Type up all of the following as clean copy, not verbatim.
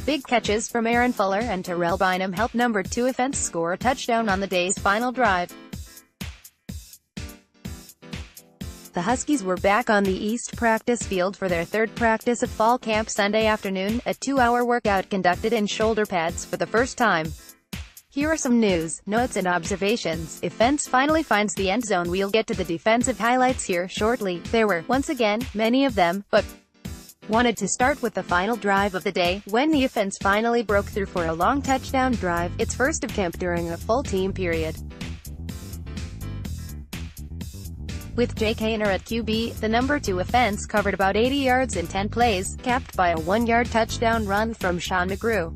Big catches from Aaron Fuller and Terrell Bynum helped number 2 offense score a touchdown on the day's final drive. The Huskies were back on the East practice field for their third practice of fall camp Sunday afternoon, a 2-hour workout conducted in shoulder pads for the first time. Here are some news, notes and observations. If offense finally finds the end zone, we'll get to the defensive highlights here shortly. There were, once again, many of them, but wanted to start with the final drive of the day, when the offense finally broke through for a long touchdown drive, its first of camp during a full team period. With Jake Haener at QB, the number 2 offense covered about 80 yards in 10 plays, capped by a 1-yard touchdown run from Sean McGrew.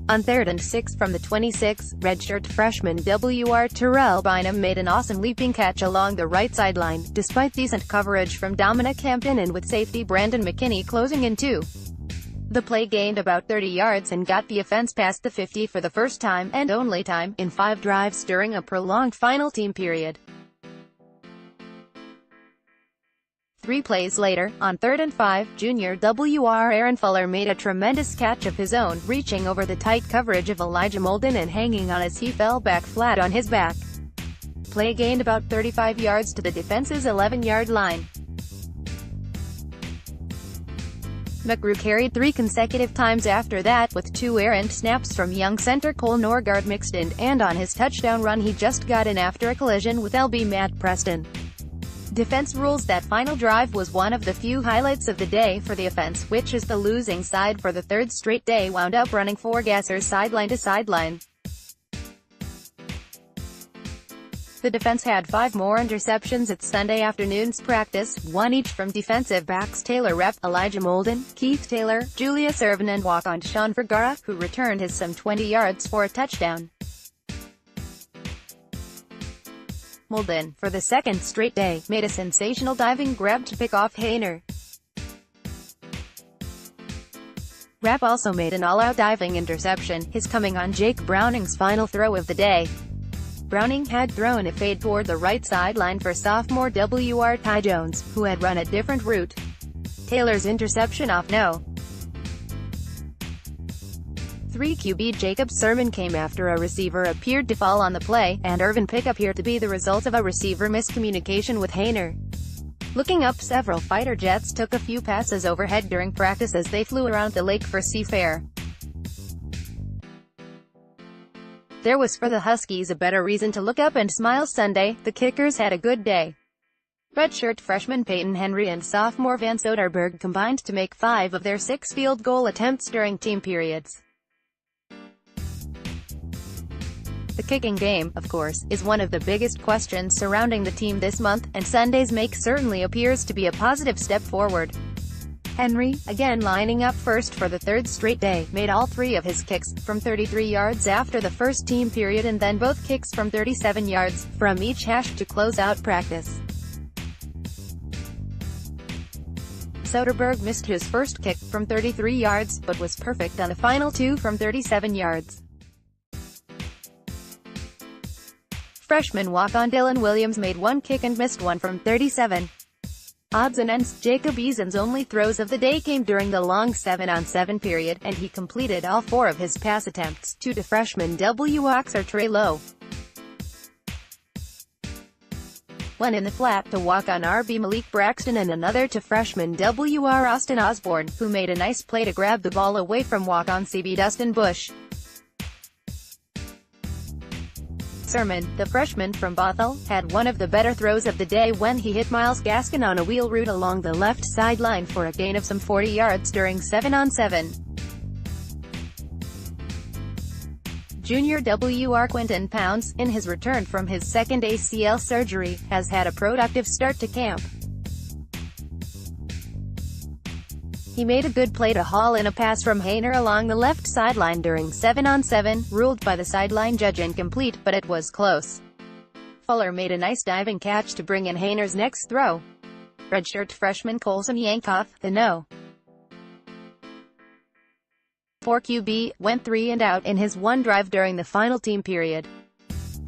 On 3rd and 6 from the 26, redshirt freshman WR Terrell Bynum made an awesome leaping catch along the right sideline, despite decent coverage from Dominic Hampton and with safety Brandon McKinney closing in too. The play gained about 30 yards and got the offense past the 50 for the first time, and only time, in 5 drives during a prolonged final team period. 3 plays later, on 3rd and 5, junior WR Aaron Fuller made a tremendous catch of his own, reaching over the tight coverage of Elijah Molden and hanging on as he fell back flat on his back. Play gained about 35 yards to the defense's 11-yard line. McGrew carried 3 consecutive times after that, with 2 errant snaps from young center Cole Norgard mixed in, and on his touchdown run he just got in after a collision with LB Matt Preston. Defense rules that final drive was one of the few highlights of the day for the offense, which is the losing side for the 3rd straight day, wound up running 4 gassers sideline to sideline. The defense had 5 more interceptions at Sunday afternoon's practice, 1 each from defensive backs Taylor Rep, Elijah Molden, Keith Taylor, Julius Ervin and walk-on Sean Vergara, who returned his some 20 yards for a touchdown. Molden, for the 2nd straight day, made a sensational diving grab to pick off Haener. Rep also made an all-out diving interception, his coming on Jake Browning's final throw of the day. Browning had thrown a fade toward the right sideline for sophomore WR Ty Jones, who had run a different route. Taylor's interception off no. 3 QB Jacob Sermon came after a receiver appeared to fall on the play, and Ervin pick appeared to be the result of a receiver miscommunication with Haener. Looking up, several fighter jets took a few passes overhead during practice as they flew around the lake for seafare. There was for the Huskies a better reason to look up and smile Sunday. The kickers had a good day. Redshirt freshman Peyton Henry and sophomore Van Soderberg combined to make 5 of their 6 field goal attempts during team periods. The kicking game, of course, is one of the biggest questions surrounding the team this month, and Sunday's make certainly appears to be a positive step forward. Henry, again lining up first for the 3rd straight day, made all 3 of his kicks from 33 yards after the first team period and then both kicks from 37 yards, from each hash to close out practice. Soderberg missed his first kick from 33 yards, but was perfect on the final 2 from 37 yards. Freshman walk-on Dylan Williams made 1 kick and missed 1 from 37. Odds and ends, Jacob Eason's only throws of the day came during the long 7-on-7 period, and he completed all 4 of his pass attempts, 2 to freshman WR Trey Lowe, 1 in the flat to walk-on RB Malik Braxton and another to freshman WR Austin Osborne, who made a nice play to grab the ball away from walk-on CB Dustin Bush. Sermon, the freshman from Bothell, had one of the better throws of the day when he hit Myles Gaskin on a wheel route along the left sideline for a gain of some 40 yards during 7-on-7. Junior WR Quinton Pounds, in his return from his 2nd ACL surgery, has had a productive start to camp. He made a good play to haul in a pass from Haener along the left sideline during 7-on-7, ruled by the sideline judge incomplete, but it was close. Fuller made a nice diving catch to bring in Haener's next throw. Redshirt freshman Colson Yankoff, the no. 4 QB, went 3 and out in his 1 drive during the final team period.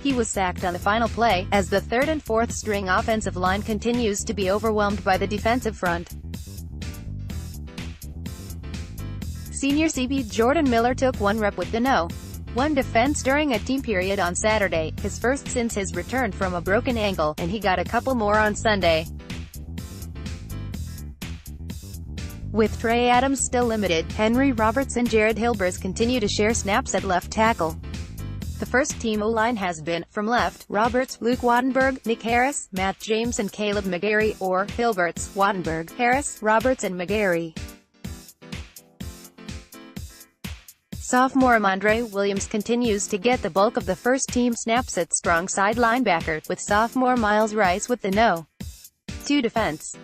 He was sacked on the final play, as the 3rd and 4th string offensive line continues to be overwhelmed by the defensive front. Senior CB Jordan Miller took one rep with the No. 1 defense during a team period on Saturday, his first since his return from a broken ankle, and he got a couple more on Sunday. With Trey Adams still limited, Henry Roberts and Jared Hilbers continue to share snaps at left tackle. The first-team O-line has been, from left, Roberts, Luke Wattenberg, Nick Harris, Matt James and Caleb McGarry, or, Hilberts, Wattenberg, Harris, Roberts and McGarry. Sophomore Amandre Williams continues to get the bulk of the first-team snaps at strong side linebacker, with sophomore Miles Rice with the No. 2 defense.